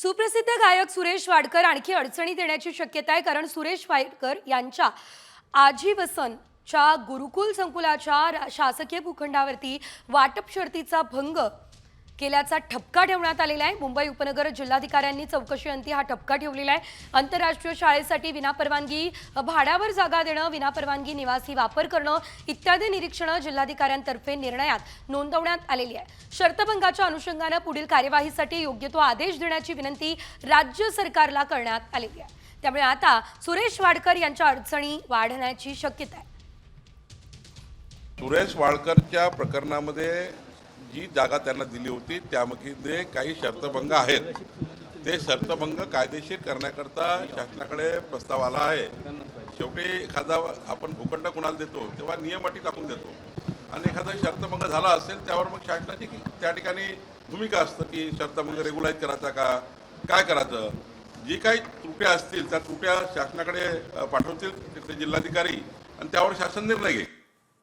सुप्रसिद्ध गायक सुरेश वाडकर आणखी अडचणीत येण्याची शक्यता आहे, कारण सुरेश वाडकर यांच्या आजीवसनच्या गुरुकुल संकुलाच्या शासकीय भूखंडावरती वाटप शर्तीचा भंग केल्याचा ठपका ठेवण्यात आलेला आहे। मुंबई उपनगर जिल्हाधिकाऱ्यांनी चौकशीअंती हा ठपका ठेवलेला आहे। आंतरराष्ट्रीय शाळेसाठी विनापरवानगी भाड्यावर जागा देणं, विनापरवानगी निवासी वापर करणं इत्यादी निरीक्षणं जिल्हाधिकाऱ्यांतर्फे निर्णयात नोंदवण्यात आलेली आहे। शर्तभंगाच्या अनुषंगाने पुढील कार्यवाहीसाठी योग्य तो आदेश देण्याची विनंती राज्य सरकारला करण्यात आलेली आहे। त्यामुळे आता सुरेश वाडकर यांच्या अडचणी वाढण्याची शक्यता आहे। सुरेश वाडकरच्या प्रकरणामध्ये जी जागा त्यांना दिली होती त्यामध्ये काही शर्तभंग आहेत। ते शर्तभंग कायदेशीर करण्याकरता शासनाकडे प्रस्ताव आला आहे। शेवटी एखादा आपण भूखंड कुणाला देतो तेव्हा नियम अटी टाकून देतो आणि एखादा शर्तभंग झाला असेल त्यावर मग शासनाची त्या ठिकाणी भूमिका असतं की शर्तभंग रेग्युलाइज करायचा का काय करायचं। जी काही त्रुट्या असतील त्या त्रुट्या शासनाकडे पाठवतील तिथले जिल्हाधिकारी आणि त्यावर शासन निर्णय घेईल।